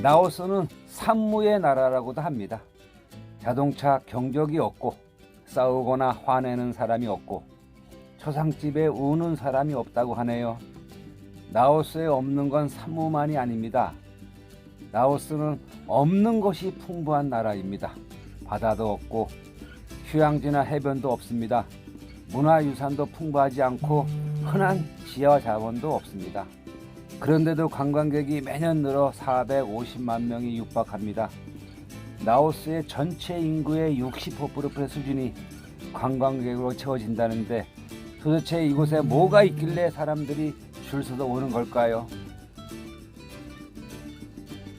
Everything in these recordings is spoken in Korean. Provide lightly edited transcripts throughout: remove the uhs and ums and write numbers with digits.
라오스는 산무의 나라라고도 합니다. 자동차 경적이 없고 싸우거나 화내는 사람이 없고 초상집에 우는 사람이 없다고 하네요. 라오스에 없는 건 산무만이 아닙니다. 라오스는 없는 것이 풍부한 나라입니다. 바다도 없고 휴양지나 해변도 없습니다. 문화유산도 풍부하지 않고 흔한 지하 자원도 없습니다. 그런데도 관광객이 매년 늘어 450만 명이 육박합니다. 라오스의 전체 인구의 60% 수준이 관광객으로 채워진다는데 도대체 이곳에 뭐가 있길래 사람들이 줄 서서 오는 걸까요?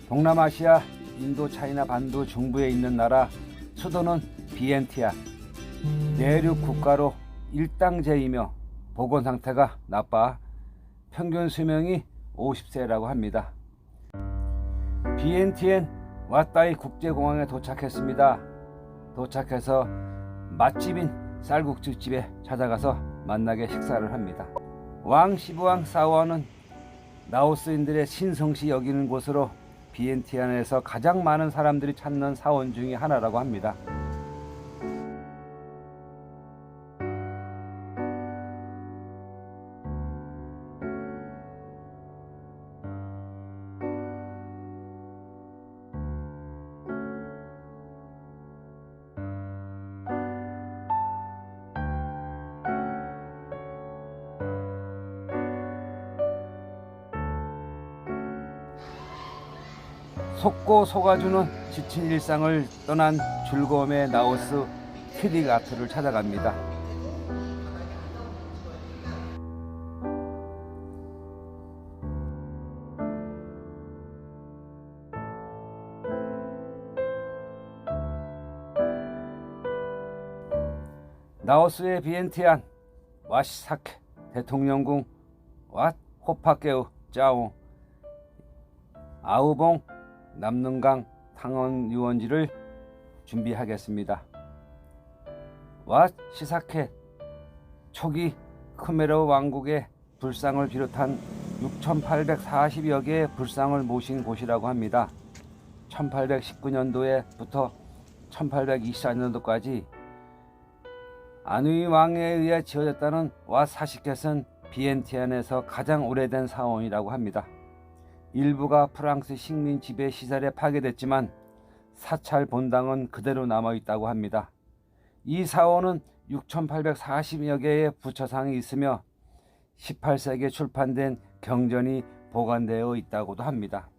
동남아시아 인도 차이나 반도 중부에 있는 나라, 수도는 비엔티안. 내륙 국가로 일당제이며 보건 상태가 나빠 평균 수명이 50세라고 합니다. 비엔티엔 왓다이 국제공항에 도착했습니다. 도착해서 맛집인 쌀국수집에 찾아가서 만나게 식사를 합니다. 왕 시부왕 사원은 라오스인들의 신성시 여기는 곳으로 비엔티안에서 가장 많은 사람들이 찾는 사원 중에 하나라고 합니다. 속고 속아주는 지친 일상을 떠난 즐거움의 라오스 트릭아트를 찾아갑니다. 라오스의 비엔티안, 와시사케 대통령궁, 왓 호파케우 짜오, 아우봉 남능강 탕원 유원지를 준비하겠습니다. 왓 시사케 초기 크메르 왕국의 불상을 비롯한 6,840여 개의 불상을 모신 곳이라고 합니다. 1819년도에부터 1824년도까지 아누이 왕에 의해 지어졌다는 왓 사시켓은 비엔티안에서 가장 오래된 사원이라고 합니다. 일부가 프랑스 식민 지배 시설에 파괴됐지만 사찰 본당은 그대로 남아있다고 합니다. 이 사원은 6,840여 개의 부처상이 있으며 18세기에 출판된 경전이 보관되어 있다고도 합니다.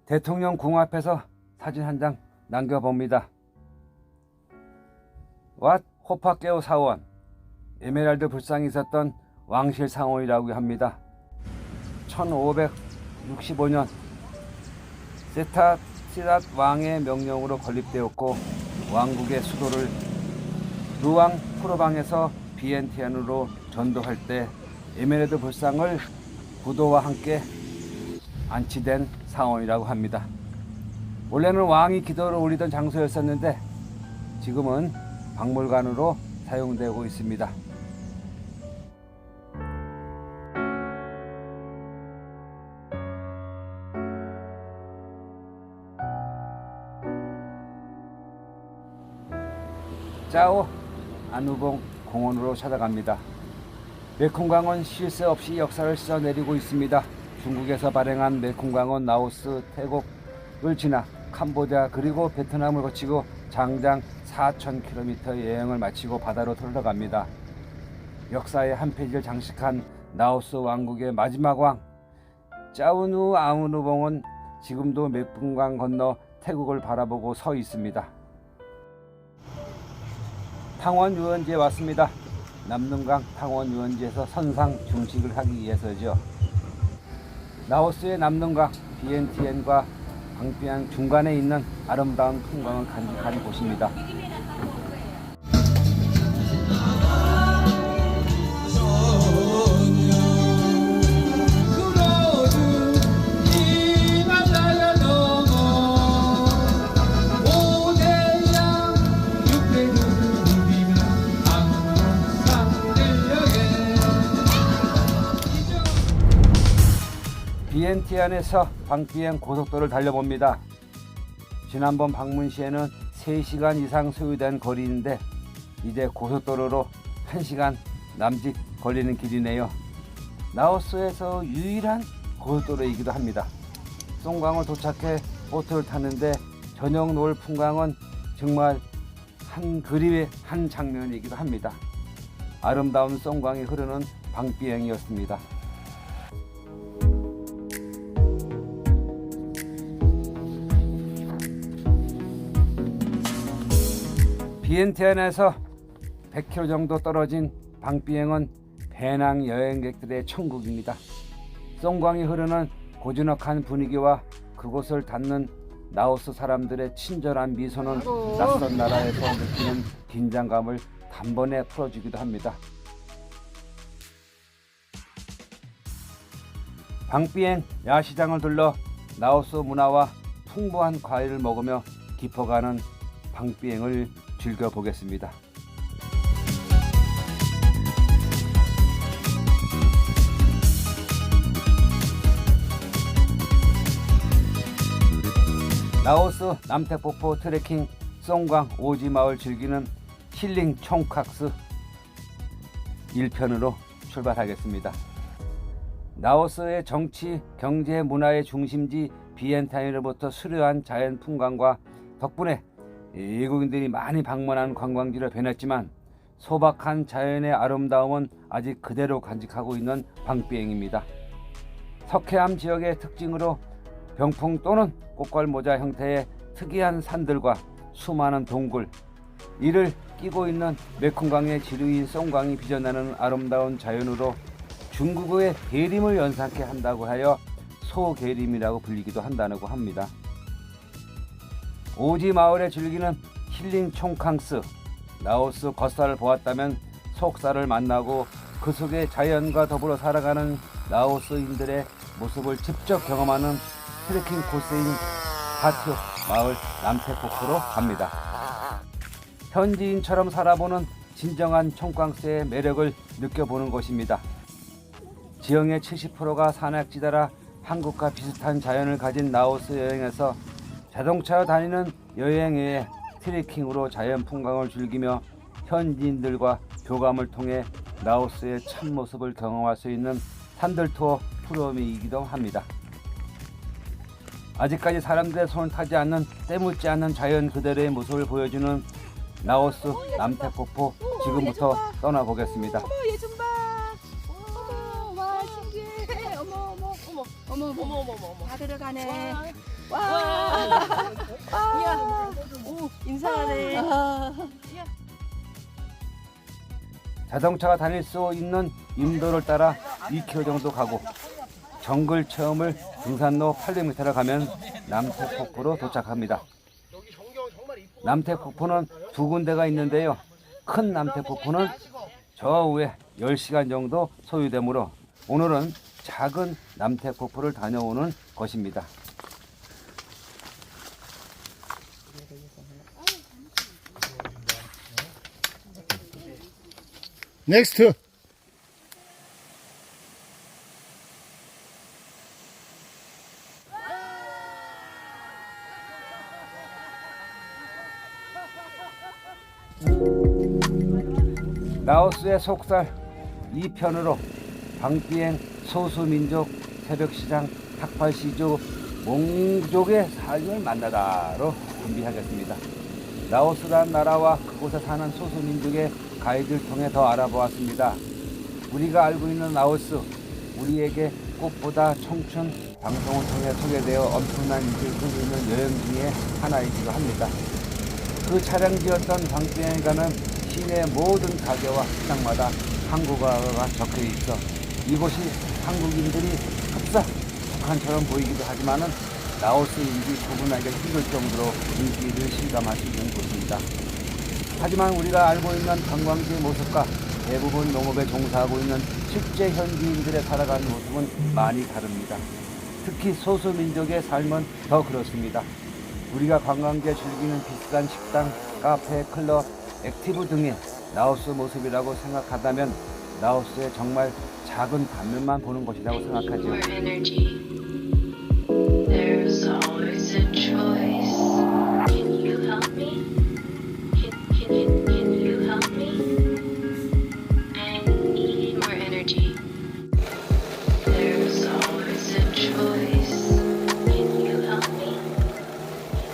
대통령 궁 앞에서 사진 한 장 남겨봅니다. 왓 호파케오 사원, 에메랄드 불상이 있었던 왕실 사원이라고 합니다. 1565년 세타시랏 왕의 명령으로 건립되었고 왕국의 수도를 루앙 프로방에서 비엔티안으로 전도할 때 에메랄드 불상을 부도와 함께 안치된 사원이라고 합니다. 원래는 왕이 기도를 올리던 장소였었는데 지금은 박물관으로 사용되고 있습니다. 짜오 안우봉 공원으로 찾아갑니다. 메콩강은 쉴 새 없이 역사를 씻어내리고 있습니다. 중국에서 발행한 메콩강은 라오스, 태국을 지나 캄보디아 그리고 베트남을 거치고 장장 4,000km 여행을 마치고 바다로 들어갑니다. 역사의 한 페이지를 장식한 라오스 왕국의 마지막 왕 짜우누 아우누봉은 지금도 메콩강 건너 태국을 바라보고 서 있습니다. 탕원 유원지에 왔습니다. 남능강 탕원 유원지에서 선상 중식을 하기 위해서죠. 라오스의 남능강 비엔티엔과 방피안 중간에 있는 아름다운 풍광을 간직한 곳입니다. 비엔티안에서 방비행 고속도로를 달려봅니다. 지난번 방문 시에는 3시간 이상 소요된 거리인데 이제 고속도로로 1시간 남짓 걸리는 길이네요. 라오스에서 유일한 고속도로이기도 합니다. 송강을 도착해 보트를 타는데 저녁 노을 풍광은 정말 한 그림의 한 장면이기도 합니다. 아름다운 송강이 흐르는 방비행이었습니다. 비엔티안에서 100km 정도 떨어진 방비행은 배낭 여행객들의 천국입니다. 송강이 흐르는 고즈넉한 분위기와 그곳을 닿는 라오스 사람들의 친절한 미소는 낯선 나라에서 느끼는 긴장감을 단번에 풀어주기도 합니다. 방비행 야시장을 둘러 라오스 문화와 풍부한 과일을 먹으며 깊어가는 방비행을 즐겨보겠습니다. 라오스 남태폭포 트레킹 송강 오지마을 즐기는 힐링 총칵스 1편으로 출발하겠습니다. 라오스의 정치, 경제, 문화의 중심지 비엔타인으로부터 수려한 자연 풍광과 덕분에 외국인들이 많이 방문한 관광지로 변했지만 소박한 자연의 아름다움은 아직 그대로 간직하고 있는 방비행입니다. 석회암 지역의 특징으로 병풍 또는 꽃갈모자 형태의 특이한 산들과 수많은 동굴, 이를 끼고 있는 메콩강의 지류인 송강이 빚어내는 아름다운 자연으로 중국어의 계림을 연상케 한다고 하여 소계림이라고 불리기도 한다고 합니다. 오지 마을에 즐기는 힐링 총캉스, 라오스 겉살을 보았다면 속살을 만나고 그 속에 자연과 더불어 살아가는 라오스인들의 모습을 직접 경험하는 트레킹 코스인 바티오 마을 남태폭포로 갑니다. 현지인처럼 살아보는 진정한 총캉스의 매력을 느껴보는 곳입니다. 지형의 70%가 산악지대라 한국과 비슷한 자연을 가진 라오스 여행에서 자동차로 다니는 여행 외에 트레킹으로 자연 풍광을 즐기며 현지인들과 교감을 통해 라오스의 참모습을 경험할 수 있는 산들 투어 프로그램이기도 합니다. 아직까지 사람들의 손을 타지 않는 때묻지 않는 자연 그대로의 모습을 보여주는 라오스 남태폭포 지금부터 떠나보겠습니다. 어머 얘 좀 봐. 어머 와 신기해. 어머 다 들어가네. 와. 야. 오 인사하네. 자동차가 다닐 수 있는 인도를 따라 2km 정도 가고 정글 체험을 등산로 800m를 가면 남태폭포로 도착합니다. 남태폭포는 두 군데가 있는데요. 큰 남태폭포는 저 위에 10시간 정도 소요되므로 오늘은 작은 남태폭포를 다녀오는 것입니다. 넥스트. 라오스의 속살 2편으로 방비행 소수민족 새벽시장 탁팔시조 몽족의 삶을 만나다로 준비하겠습니다. 라오스란 나라와 그곳에 사는 소수민족의 가이드를 통해 더 알아보았습니다. 우리가 알고 있는 라오스, 우리에게 꽃보다 청춘 방송을 통해 소개되어 엄청난 인기를 끌고 있는 여행 중에 하나이기도 합니다. 그 촬영지였던 방비행에 가는 시내 모든 가게와 식당마다 한국어가 적혀 있어 이곳이 한국인들이 흡사 북한처럼 보이기도 하지만은 라오스인지 구분하기 힘들 정도로 인기를 실감할 수 있는 곳입니다. 하지만 우리가 알고 있는 관광지의 모습과 대부분 농업에 종사하고 있는 실제 현지인들의 살아가는 모습은 많이 다릅니다. 특히 소수민족의 삶은 더 그렇습니다. 우리가 관광지에 즐기는 비싼 식당, 카페, 클럽, 액티브 등의 라오스 모습이라고 생각한다면 라오스의 정말 작은 단면만 보는 것이라고 생각하죠.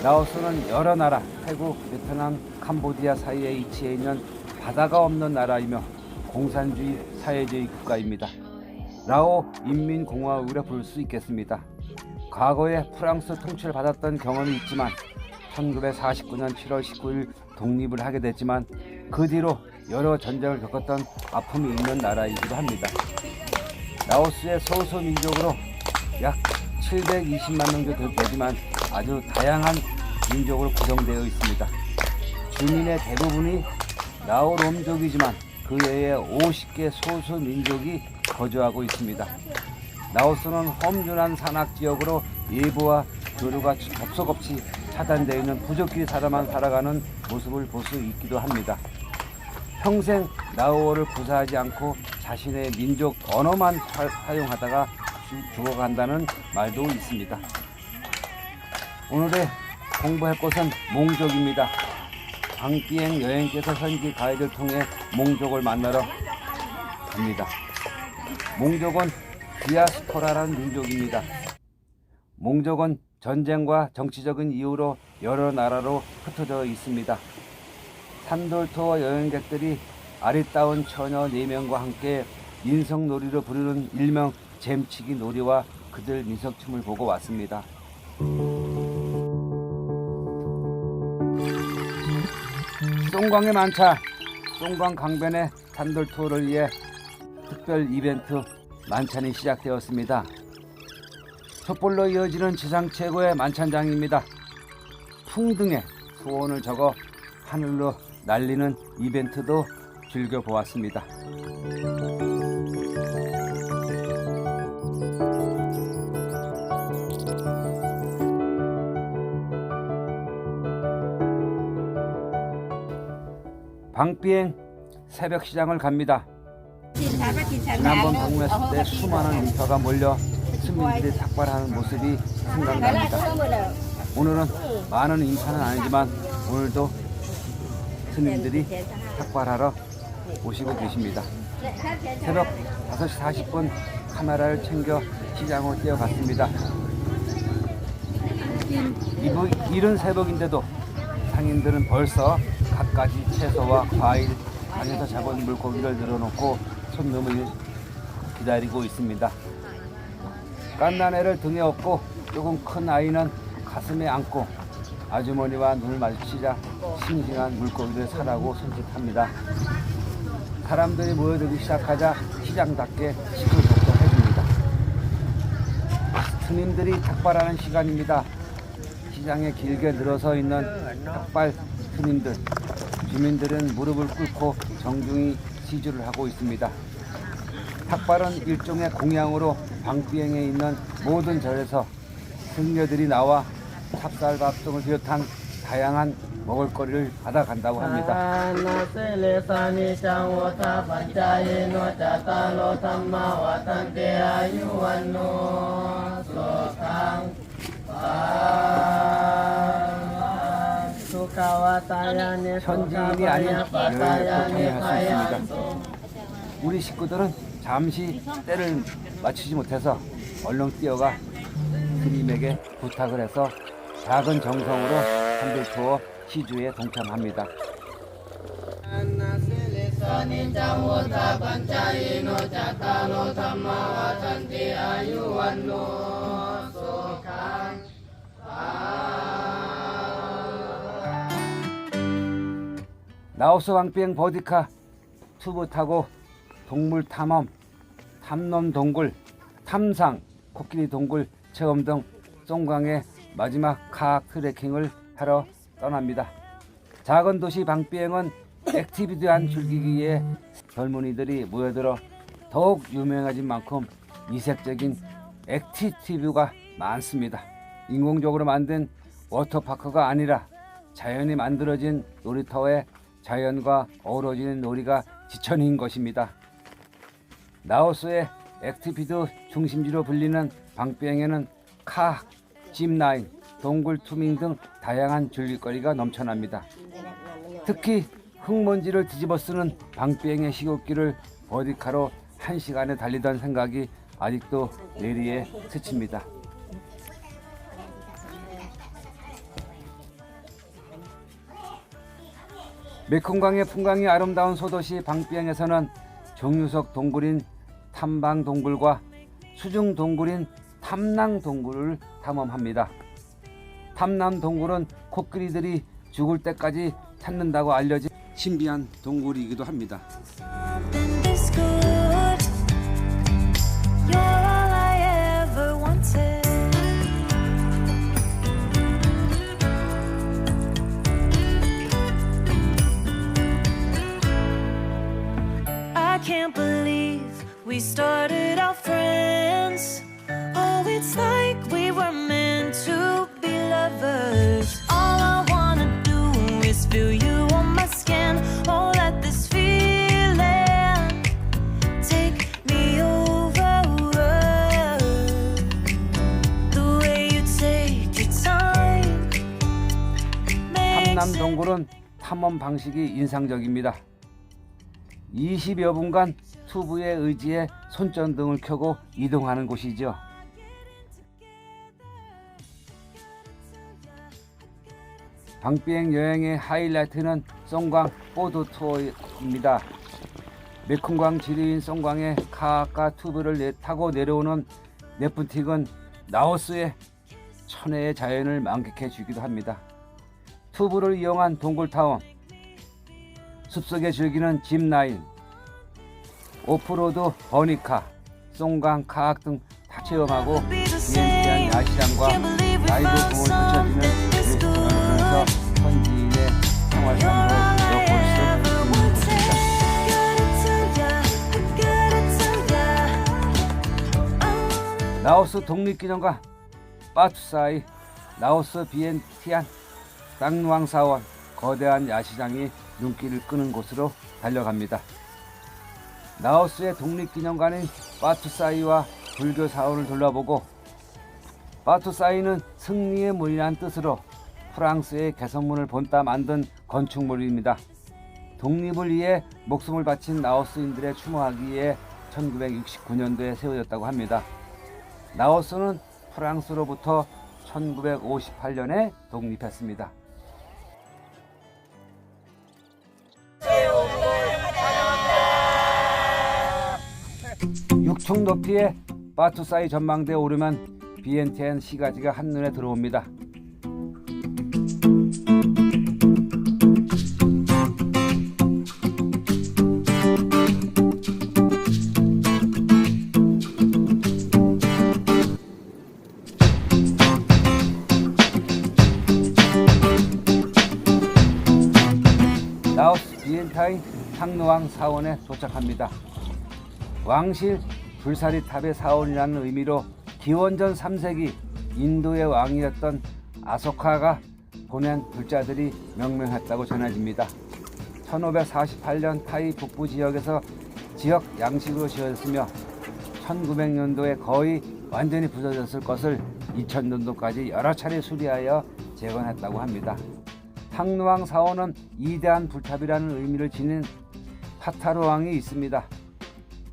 라오스는 여러 나라, 태국, 베트남, 캄보디아 사이에 위치해 있는 바다가 없는 나라이며 공산주의 사회주의 국가입니다. 라오 인민공화국이라 부를 수 있겠습니다. 과거에 프랑스 통치를 받았던 경험이 있지만 1949년 7월 19일 독립을 하게 됐지만 그 뒤로 여러 전쟁을 겪었던 아픔이 있는 나라이기도 합니다. 라오스의 소수민족으로 약 720만 명 정도 되지만 아주 다양한 민족으로 구성되어 있습니다. 주민의 대부분이 라오롬족이지만 그 외에 50개 소수민족이 거주하고 있습니다. 라오스는 험준한 산악지역으로 예보와 교류가 접속 없이 차단되어 있는 부족끼리 살아가는 모습을 볼 수 있기도 합니다. 평생 라오어를 구사하지 않고 자신의 민족 언어만 사용하다가 죽어간다는 말도 있습니다. 오늘의 공부할 곳은 몽족입니다. 방비행 여행께서 현지 가이드를 통해 몽족을 만나러 갑니다. 몽족은 디아스포라라는 민족입니다. 몽족은 전쟁과 정치적인 이유로 여러 나라로 흩어져 있습니다. 산돌투어 여행객들이 아리따운 처녀 4명과 함께 민속놀이로 부르는 일명 잼치기 놀이와 그들 민속춤을 보고 왔습니다. 송광의 만차, 송광 강변의 산돌투어를 위해 특별 이벤트 만찬이 시작되었습니다. 촛불로 이어지는 지상 최고의 만찬장입니다. 풍등에 소원을 적어 하늘로 날리는 이벤트도 즐겨보았습니다. 방비행 새벽시장을 갑니다. 지난번 방문했을 때 수많은 인파가 몰려 스님들이 탁발하는 모습이 생각납니다. 오늘은 많은 인파는 아니지만 오늘도 스님들이 탁발하러 오시고 계십니다. 새벽 5시 40분 카메라를 챙겨 시장으로 뛰어갔습니다. 이른 새벽인데도 상인들은 벌써 갖가지 채소와 과일, 강에서 잡은 물고기를 늘어놓고 손님을 기다리고 있습니다. 깐난애를 등에 업고 조금 큰 아이는 가슴에 안고 아주머니와 눈을 마주치자 싱싱한 물고기를 사라고 손짓합니다. 사람들이 모여들기 시작하자 시장답게 시끌벅적해집니다. 스님들이 탁발하는 시간입니다. 시장에 길게 늘어서 있는 탁발 스님들, 주민들은 무릎을 꿇고 정중히 시주를 하고 있습니다. 탁발은 일종의 공양으로 방비행에 있는 모든 절에서 승려들이 나와 찹쌀밥 등을 비롯한 다양한 먹을거리를 받아간다고 합니다. 현지인이 아닌 여행을 참여할 수 있습니다. 우리 식구들은 잠시 때를 맞추지 못해서 얼른 뛰어가 스님에게 부탁을 해서 작은 정성으로 산들투어 시주에 동참합니다. 라오스 왕비행 버디카 투브 타고 동물 탐험, 탐험 동굴, 탐상, 코끼리 동굴 체험 등 송광의 마지막 카약 트레킹을 하러 떠납니다. 작은 도시 방비행은 액티비티한 즐기기에 젊은이들이 모여들어 더욱 유명해진 만큼 이색적인 액티비티가 많습니다. 인공적으로 만든 워터파크가 아니라 자연이 만들어진 놀이터에 자연과 어우러지는 놀이가 지천인 것입니다. 라오스의 액티비티 중심지로 불리는 방비행에는 카약, 짚라인, 동굴 투밍 등 다양한 즐길거리가 넘쳐납니다. 특히 흙먼지를 뒤집어 쓰는 방비행의 시국길을 버디카로 1시간에 달리던 생각이 아직도 뇌리에 스칩니다. 메콩강의 풍광이 아름다운 소도시 방비행에서는 정유석 동굴인 탐방 동굴과 수중 동굴인 탐낭 동굴을 탐험합니다. 탐낭 동굴은 코끼리들이 죽을 때까지 찾는다고 알려진 신비한 동굴이기도 합니다. Something this good. You're all I ever wanted. I can't believe we started out friends. Oh, it's like we were meant to be lovers. All I wanna do is feel you on my skin. Oh, let this feeling take me over. The way you take your time makes 탐남 it 동굴은 탐험 방식이 인상적입니다. 20여 분간 투브에 의지해 손전등을 켜고 이동하는 곳이죠. 방비행 여행의 하이라이트는 송광 보드 투어입니다. 메콩강 지류인 송광의 카아카 투브를 타고 내려오는 네프틱은 라오스의 천혜의 자연을 만끽해 주기도 합니다. 투브를 이용한 동굴타운, 숲속에 즐기는 짚라인, 오프로드 버니카, 송강 카약 등 다 체험하고 비엔티안 야시장과 라이브 공을 펼쳐지는 레스토랑에서 현지인의 생활상으로 엿볼 수 있는 곳입니다. 라오스 독립기념관 빠투사이, 라오스 비엔티안 쌍루앙 사원, 거대한 야시장이 눈길을 끄는 곳으로 달려갑니다. 라오스의 독립기념관인 빠투사이와 불교 사원을 둘러보고, 빠투사이는 승리의 문이라는 뜻으로 프랑스의 개선문을 본따 만든 건축물입니다. 독립을 위해 목숨을 바친 라오스인들의 추모하기 위해 1969년도에 세워졌다고 합니다. 라오스는 프랑스로부터 1958년에 독립했습니다. 6층 높이의 빠투사이 전망대에 오르면 비엔티안 시가지가 한눈에 들어옵니다. 라오스 비엔타인 상루왕 사원에 도착합니다. 왕실 불사리 탑의 사원이라는 의미로 기원전 3세기 인도의 왕이었던 아소카가 보낸 불자들이 명명했다고 전해집니다. 1548년 타이 북부 지역에서 지역 양식으로 지어졌으며 1900년도에 거의 완전히 부서졌을 것을 2000년도까지 여러 차례 수리하여 재건했다고 합니다. 상루왕 사원은 위대한 불탑이라는 의미를 지닌 파타르 왕이 있습니다.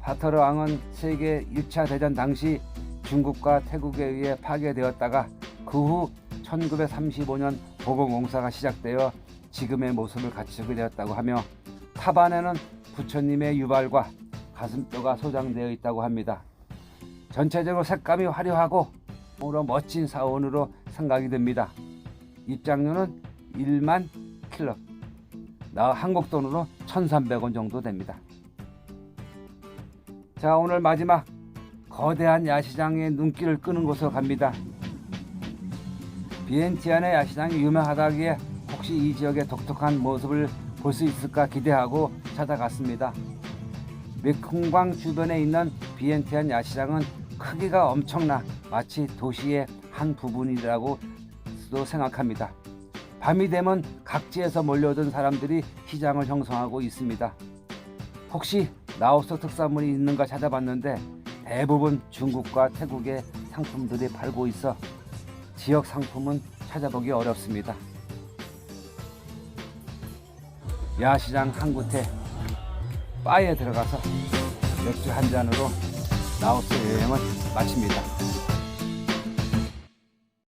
파타르 왕은 세계 1차 대전 당시 중국과 태국에 의해 파괴되었다가 그 후 1935년 보건공사가 시작되어 지금의 모습을 갖추게 되었다고 하며 탑 안에는 부처님의 유발과 가슴뼈가 소장되어 있다고 합니다. 전체적으로 색감이 화려하고 멋진 사원으로 생각이 됩니다. 입장료는 1만 킬러, 한국 돈으로 1,300원 정도 됩니다. 자, 오늘 마지막 거대한 야시장의 눈길을 끄는 곳으로 갑니다. 비엔티안의 야시장이 유명하다기에 혹시 이 지역의 독특한 모습을 볼 수 있을까 기대하고 찾아갔습니다. 메콩강 주변에 있는 비엔티안 야시장은 크기가 엄청나 마치 도시의 한 부분이라고도 생각합니다. 밤이 되면 각지에서 몰려든 사람들이 시장을 형성하고 있습니다. 혹시 라오스 특산물이 있는가 찾아봤는데 대부분 중국과 태국의 상품들이 팔고 있어 지역 상품은 찾아보기 어렵습니다. 야시장 한 곳에 바에 들어가서 맥주 한 잔으로 라오스 여행을 마칩니다.